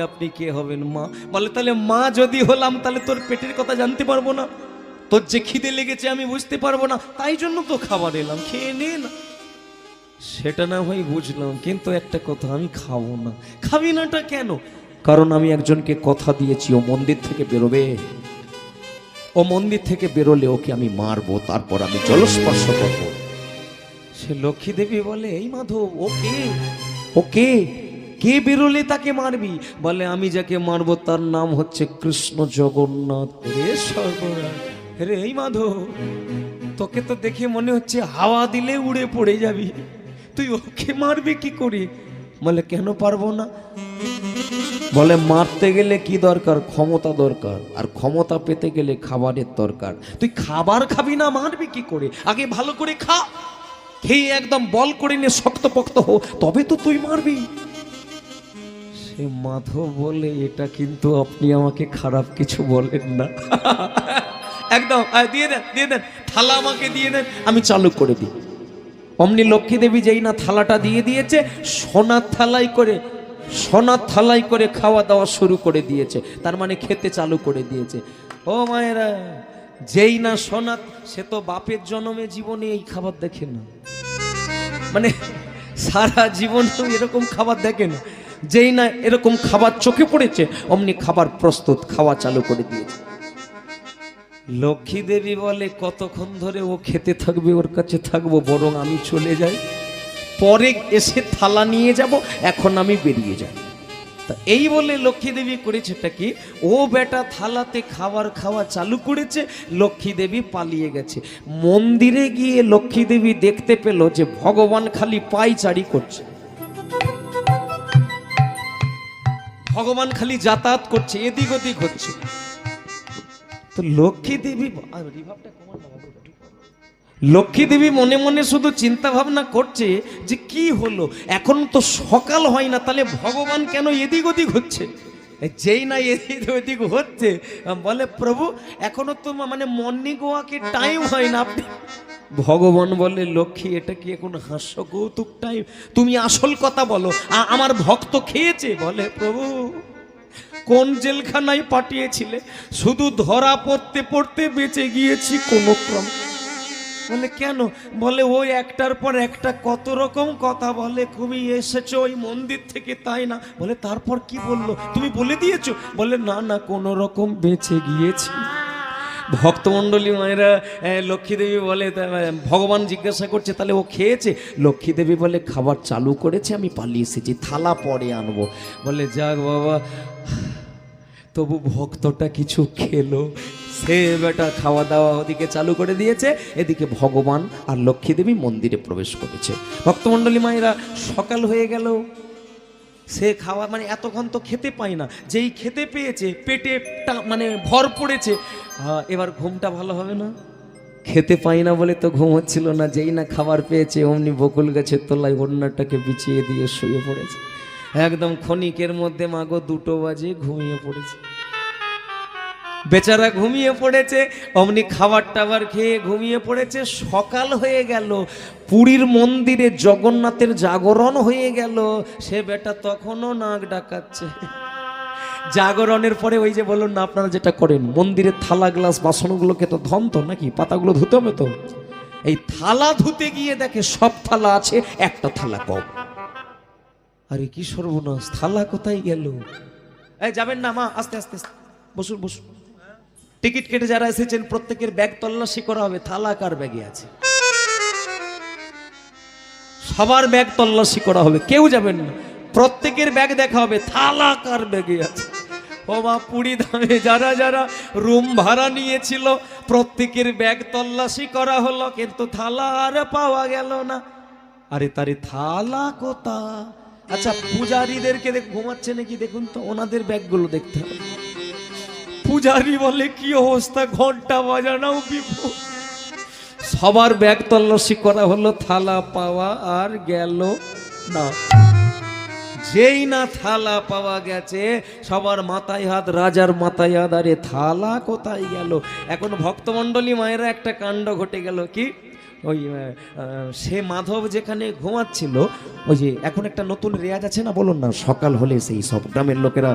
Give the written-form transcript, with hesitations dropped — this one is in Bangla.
আপনি কে হবেন? মা। বলে তাহলে মা যদি হলাম তাহলে তোর পেটের কথা জানতে পারবো না, তোর যে খিদে লেগেছে আমি বুঝতে পারবো না, তাই জন্য তো খাবার এলাম, খেয়ে নে না। সেটা না হয় বুঝলাম, কিন্তু একটা কথা, আমি খাবো না। খাবি নাটা কেন? কারণ আমি একজনকে কথা দিয়েছি, ও মন্দির থেকে বেরোবে, ও মন্দির থেকে বেরোলে ওকে আমি মারবো, তারপর আমি জলস্পর্শ করবো। সে লক্ষ্মী দেবী বলে, এই মাধব, ওকে ওকে কে বেরোলে তাকে মারবি? বলে আমি যাকে মারবো তার নাম হচ্ছে কৃষ্ণ জগন্নাথ। রে সর্বনাশ! রে এই মাধব, তোকে তো দেখে মনে হচ্ছে হাওয়া দিলে উড়ে পড়ে যাবি, তুই ওকে মারবি কি করে? বলে কেন পারবো না? বলে মারতে গেলে কি দরকার? ক্ষমতা দরকার, আর ক্ষমতা পেতে গেলে খাবারের দরকার। তুই খাবার খাবি না, মারবি কি করে? আগে ভালো করে খা, খেয়ে একদম বল করে নে, শক্তপোক্ত হো, তবে তো তুই মারবি। সে মাধব বলে, এটা কিন্তু আপনি আমাকে খারাপ কিছু বলেন না। একদম দিয়ে দেন, দিয়ে দেন, থালা আমাকে দিয়ে দেন, আমি চালু করে দিই। অমনি লক্ষ্মী দেবী যেই না থালাটা দিয়ে দিয়েছে, সোনার থালাই করে খাওয়া দাওয়া শুরু করে দিয়েছে, তার মানে খেতে চালু করে দিয়েছে। ও মায়েরা, যেই না সোনা, সে তো বাপের জন্মে জীবনে এই খাবার দেখে না, মানে সারা জীবন এরকম খাবার দেখে না। যেই না এরকম খাবার চোখে পড়েছে, অমনি খাবার প্রস্তুত, খাওয়া চালু করে দিয়েছে। লক্ষ্মী দেবী বলে, কতক্ষণ ধরে ও খেতে থাকবে, ওর কাছে থাকবো, বরং আমি চলে যাই, পরে এসে থালা নিয়ে যাব, এখন আমি বেরিয়ে যাই। তা এই বলে লক্ষ্মী দেবী করেছেটা কি, ও বেটা থালাতে খাবার খাওয়া চালু করেছে, লক্ষ্মী দেবী পালিয়ে গেছে। মন্দিরে গিয়ে লক্ষ্মী দেবী দেখতে পেল যে ভগবান খালি পায়চারি করছে, ভগবান খালি যাতায়াত করছে, এদিক ওদিক হচ্ছে। তো লক্ষ্মী দেবী মনে মনে শুধু চিন্তা ভাবনা করছে যে কি হলো, এখন তো সকাল হয় না, তাহলে ভগবান কেন এদিক ওদিক হচ্ছে? যেই না এদিক ওদিক হচ্ছে, বলে প্রভু এখনো তো মানে মর্নিং ওয়াকের টাইম হয় না। আপনি ভগবান বলে, লক্ষ্মী এটা কি এখন হাস্য কৌতুক টাইম? তুমি আসল কথা বলো, আমার ভক্ত খেয়েছে? বলে প্রভু কোন জেলখানায় পাঠিয়েছিলে? শুধু ধরা পড়তে পড়তে বেঁচে গিয়েছি কোনো ক্রম। বলে কেন? বলে ওই একটার পর একটা কত রকম কথা বলে, খুবই এসেছো ওই মন্দির থেকে, তাই না? বলে তারপর কি বললো, তুমি বলে দিয়েছো? বলে না না, কোনো রকম বেঁচে গিয়েছি। ভক্তমণ্ডলী মায়েরা, লক্ষ্মী দেবী বলে, ভগবান জিজ্ঞাসা করছে তাহলে ও খেয়েছে? লক্ষ্মী দেবী বলে, খাবার চালু করেছে, আমি পালিয়ে এসেছি, থালা পরে আনবো। বলে যাক বাবা, তবু ভক্তটা কিছু খেলো। সে বেটা খাওয়া দাওয়া ওদিকে চালু করে দিয়েছে, এদিকে ভগবান আর লক্ষ্মী দেবী মন্দিরে প্রবেশ করেছে। ভক্তমণ্ডলী মায়েরা, সকাল হয়ে গেল, সে খাওয়া মানে এতক্ষণ তো খেতে পায় না, যেই খেতে পেয়েছে পেটে মানে ভর পড়েছে, এবার ঘুমটা ভালো হবে না। খেতে পাই না বলে তো ঘুম হচ্ছিল না, যেই না খাবার পেয়েছে অমনি বকুল গাছের তলায় ওড়নাটাকে বিছিয়ে দিয়ে শুয়ে পড়েছে। একদম ক্ষণিকের মধ্যে মাগো 2টো বাজে ঘুমিয়ে পড়েছে, বেচারা ঘুমিয়ে পড়েছে। অমনি খাবার টাবার খেয়ে ঘুমিয়ে পড়েছে। সকাল হয়ে গেল, পুরীর মন্দিরে জগন্নাথের জাগরণ হয়ে গেল, সে বেটা তখনও নাক ডাকাচ্ছে। জাগরণের পরে ওই যে বলুন না আপনারা যেটা করেন, মন্দিরের থালা গ্লাস বাসনগুলোকে তো ধমতো নাকি, পাতাগুলো ধুতে হবে তো, এই থালা ধুতে গিয়ে দেখে সব থালা আছে, একটা থালা কম। আরে কি সর্বনাশ, থালা কোথায় গেল? এই যাবেন না মা, আস্তে আস্তে বসুন বসুন। টিকিট কেটে যারা এসেছেন প্রত্যেকের ব্যাগ তল্লাশি করা হবে, থালা কার ব্যাগে আছে সবার ব্যাগ তল্লাশি করা হবে, কেউ যাবেন না, প্রত্যেকের ব্যাগ দেখা হবে, থালা কার ব্যাগে আছে। ও মা, পুরী ধামে যারা যারা রুম ভাড়া নিয়েছিল প্রত্যেকের ব্যাগ তল্লাশি করা হলো, কিন্তু থালা আর পাওয়া গেল না। আরে তারে থালা কোথা? আচ্ছা পূজারীদেরকে ঘুমাচ্ছে নাকি দেখুন তো, ওনাদের ব্যাগগুলো দেখতে হবে। পূজারী বলে কি অবস্থা, ঘন্টা বাজানোও বিপদ। সবার ব্যাগ তল্লাশি করা হলো, থালা পাওয়া আর গেল না। যেই না থালা পাওয়া গেছে, সবার মাথায় হাত, রাজার মাথায় হাত, আরে থালা কোথায় গেল? এখন ভক্তমণ্ডলী মায়েরা একটা কাণ্ড ঘটে গেল। কি? ওই সে মাধব যেখানে ঘুমাচ্ছিল, ওই যে এখন একটা নতুন রেয়াজ আছে না, বলুন না, সকাল হলে সেই সব গ্রামের লোকেরা